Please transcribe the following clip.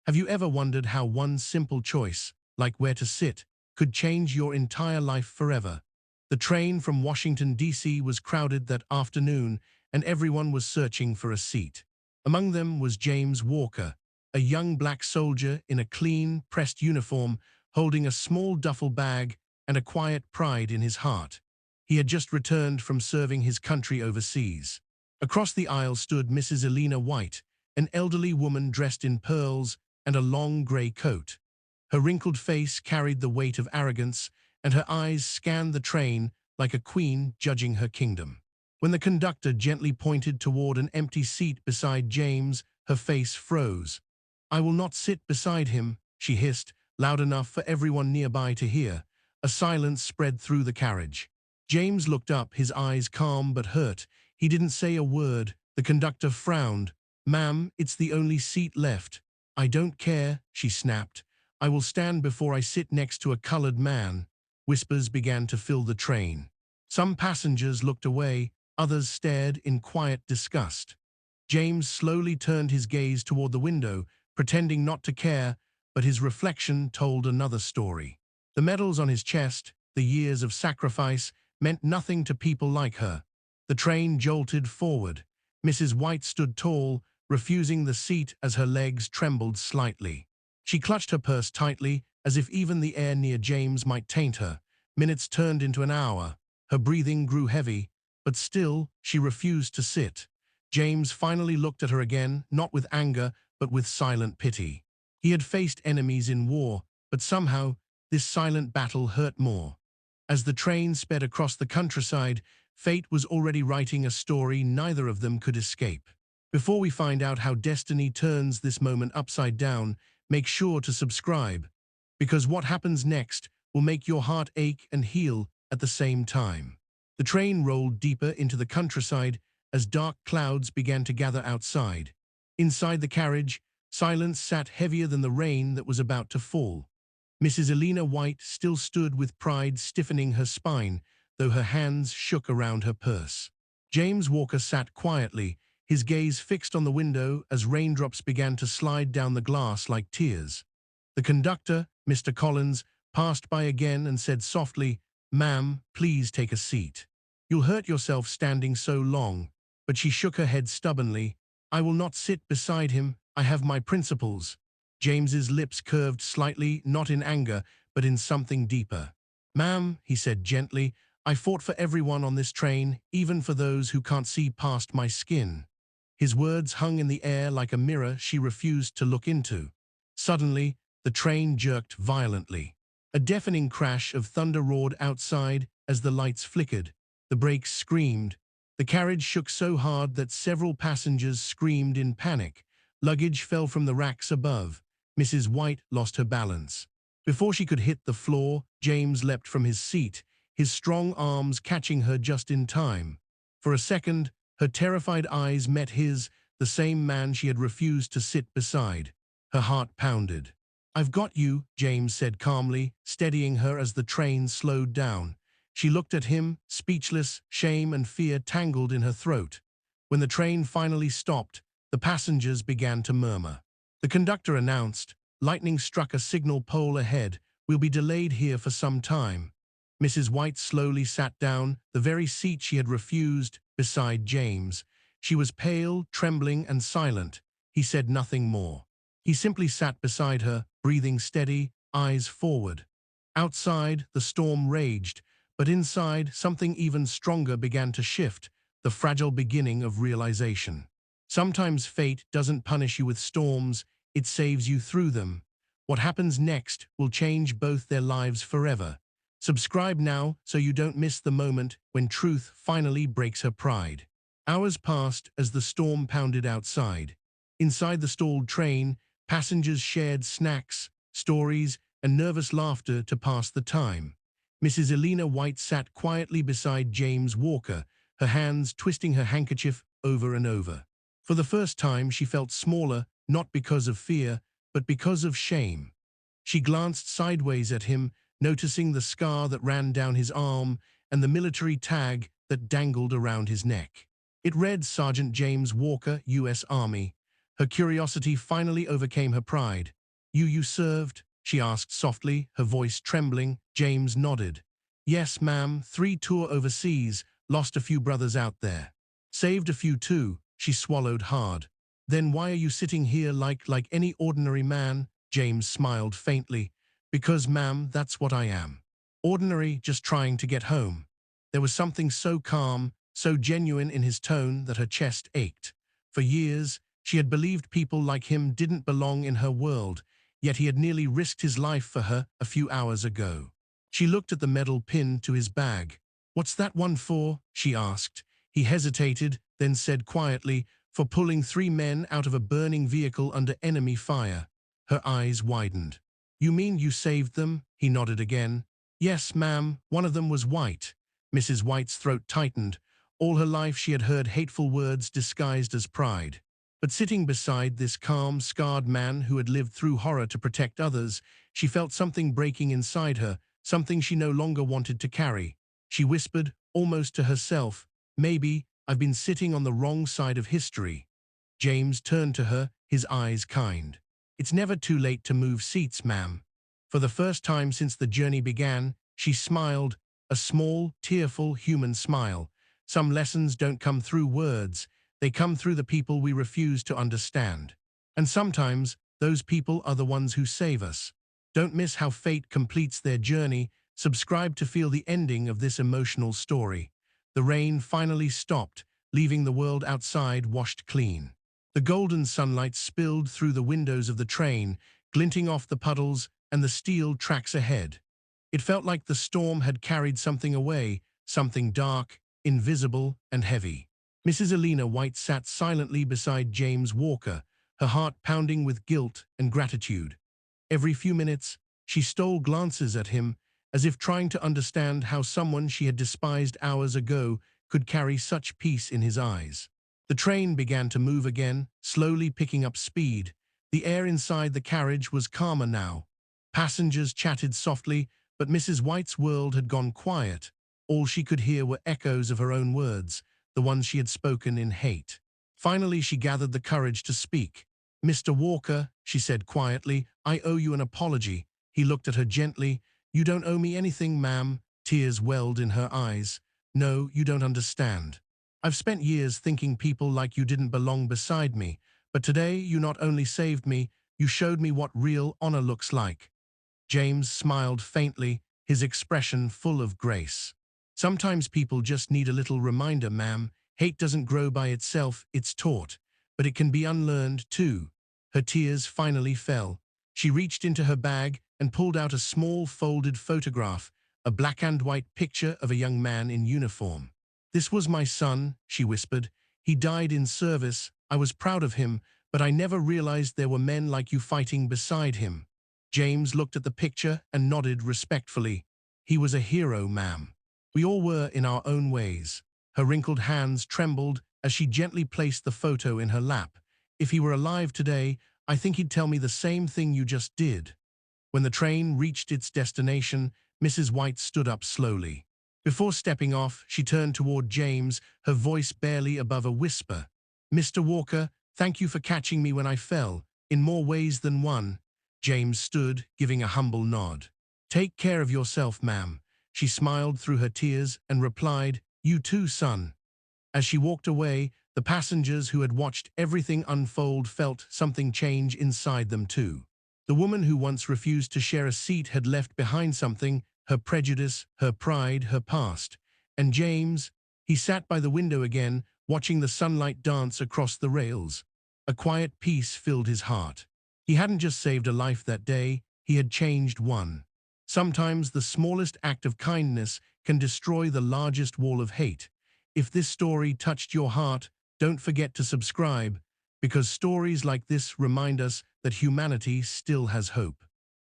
Have you ever wondered how one simple choice, like where to sit, could change your entire life forever? The train from Washington, D.C. was crowded that afternoon, and everyone was searching for a seat. Among them was James Walker, a young black soldier in a clean, pressed uniform, holding a small duffel bag and a quiet pride in his heart. He had just returned from serving his country overseas. Across the aisle stood Mrs. Elena White, an elderly woman dressed in pearls and a long grey coat. Her wrinkled face carried the weight of arrogance, and her eyes scanned the train like a queen judging her kingdom. When the conductor gently pointed toward an empty seat beside James, her face froze. "I will not sit beside him," she hissed, loud enough for everyone nearby to hear. A silence spread through the carriage. James looked up, his eyes calm but hurt. He didn't say a word. The conductor frowned. "Ma'am, it's the only seat left." "I don't care," she snapped. "I will stand before I sit next to a colored man." Whispers began to fill the train. Some passengers looked away, others stared in quiet disgust. James slowly turned his gaze toward the window, pretending not to care, but his reflection told another story. The medals on his chest, the years of sacrifice, meant nothing to people like her. The train jolted forward. Mrs. White stood tall, refusing the seat as her legs trembled slightly. She clutched her purse tightly, as if even the air near James might taint her. Minutes turned into an hour. Her breathing grew heavy, but still she refused to sit. James finally looked at her again, not with anger, but with silent pity. He had faced enemies in war, but somehow this silent battle hurt more. As the train sped across the countryside, fate was already writing a story neither of them could escape. Before we find out how destiny turns this moment upside down, make sure to subscribe, because what happens next will make your heart ache and heal at the same time. The train rolled deeper into the countryside as dark clouds began to gather outside. Inside the carriage, silence sat heavier than the rain that was about to fall. Mrs. Elena White still stood with pride stiffening her spine, though her hands shook around her purse. James Walker sat quietly, his gaze fixed on the window as raindrops began to slide down the glass like tears. The conductor, Mr. Collins, passed by again and said softly, "Ma'am, please take a seat. You'll hurt yourself standing so long." But she shook her head stubbornly. "I will not sit beside him. I have my principles." James's lips curved slightly, not in anger, but in something deeper. "Ma'am," he said gently, "I fought for everyone on this train, even for those who can't see past my skin." His words hung in the air like a mirror she refused to look into. Suddenly, the train jerked violently. A deafening crash of thunder roared outside as the lights flickered. The brakes screamed. The carriage shook so hard that several passengers screamed in panic. Luggage fell from the racks above. Mrs. White lost her balance. Before she could hit the floor, James leapt from his seat, his strong arms catching her just in time. For a second, her terrified eyes met his, the same man she had refused to sit beside. Her heart pounded. "I've got you," James said calmly, steadying her as the train slowed down. She looked at him, speechless, shame and fear tangled in her throat. When the train finally stopped, the passengers began to murmur. The conductor announced, "Lightning struck a signal pole ahead. We'll be delayed here for some time." Mrs. White slowly sat down, the very seat she had refused, beside James. She was pale, trembling, and silent. He said nothing more. He simply sat beside her, breathing steady, eyes forward. Outside, the storm raged, but inside, something even stronger began to shift, the fragile beginning of realization. Sometimes fate doesn't punish you with storms, it saves you through them. What happens next will change both their lives forever. Subscribe now so you don't miss the moment when truth finally breaks her pride. Hours passed as the storm pounded outside. Inside the stalled train, passengers shared snacks, stories, and nervous laughter to pass the time. Mrs. Elena White sat quietly beside James Walker, her hands twisting her handkerchief over and over. For the first time, she felt smaller, not because of fear, but because of shame. She glanced sideways at him, noticing the scar that ran down his arm and the military tag that dangled around his neck. It read Sergeant James Walker, U.S. Army. Her curiosity finally overcame her pride. You served?" she asked softly, her voice trembling. James nodded. "Yes, ma'am, 3 tour overseas, lost a few brothers out there. Saved a few too." She swallowed hard. "Then why are you sitting here like any ordinary man?" James smiled faintly. "Because, ma'am, that's what I am. Ordinary, just trying to get home." There was something so calm, so genuine in his tone that her chest ached. For years, she had believed people like him didn't belong in her world, yet he had nearly risked his life for her a few hours ago. She looked at the medal pinned to his bag. "What's that one for?" she asked. He hesitated, then said quietly, "For pulling 3 men out of a burning vehicle under enemy fire." Her eyes widened. "You mean you saved them?" He nodded again. "Yes, ma'am, one of them was white." Mrs. White's throat tightened. All her life she had heard hateful words disguised as pride. But sitting beside this calm, scarred man who had lived through horror to protect others, she felt something breaking inside her, something she no longer wanted to carry. She whispered, almost to herself, "Maybe I've been sitting on the wrong side of history." James turned to her, his eyes kind. "It's never too late to move seats, ma'am." For the first time since the journey began, she smiled, a small, tearful, human smile. Some lessons don't come through words, they come through the people we refuse to understand. And sometimes, those people are the ones who save us. Don't miss how fate completes their journey. Subscribe to feel the ending of this emotional story. The rain finally stopped, leaving the world outside washed clean. The golden sunlight spilled through the windows of the train, glinting off the puddles and the steel tracks ahead. It felt like the storm had carried something away, something dark, invisible, and heavy. Mrs. Alina White sat silently beside James Walker, her heart pounding with guilt and gratitude. Every few minutes, she stole glances at him, as if trying to understand how someone she had despised hours ago could carry such peace in his eyes. The train began to move again, slowly picking up speed. The air inside the carriage was calmer now. Passengers chatted softly, but Mrs. White's world had gone quiet. All she could hear were echoes of her own words, the ones she had spoken in hate. Finally, she gathered the courage to speak. "Mr. Walker," she said quietly, "I owe you an apology." He looked at her gently. "You don't owe me anything, ma'am." Tears welled in her eyes. "No, you don't understand. I've spent years thinking people like you didn't belong beside me, but today you not only saved me, you showed me what real honor looks like." James smiled faintly, his expression full of grace. "Sometimes people just need a little reminder, ma'am. Hate doesn't grow by itself, it's taught. But it can be unlearned, too." Her tears finally fell. She reached into her bag and pulled out a small folded photograph, a black and white picture of a young man in uniform. "This was my son," she whispered. "He died in service. I was proud of him, but I never realized there were men like you fighting beside him." James looked at the picture and nodded respectfully. "He was a hero, ma'am. We all were in our own ways." Her wrinkled hands trembled as she gently placed the photo in her lap. "If he were alive today, I think he'd tell me the same thing you just did." When the train reached its destination, Mrs. White stood up slowly. Before stepping off, she turned toward James, her voice barely above a whisper. "Mr. Walker, thank you for catching me when I fell, in more ways than one." James stood, giving a humble nod. "Take care of yourself, ma'am." She smiled through her tears and replied, "You too, son." As she walked away, the passengers who had watched everything unfold felt something change inside them too. The woman who once refused to share a seat had left behind something, her prejudice, her pride, her past. And James, he sat by the window again, watching the sunlight dance across the rails. A quiet peace filled his heart. He hadn't just saved a life that day, he had changed one. Sometimes the smallest act of kindness can destroy the largest wall of hate. If this story touched your heart, don't forget to subscribe, because stories like this remind us that humanity still has hope.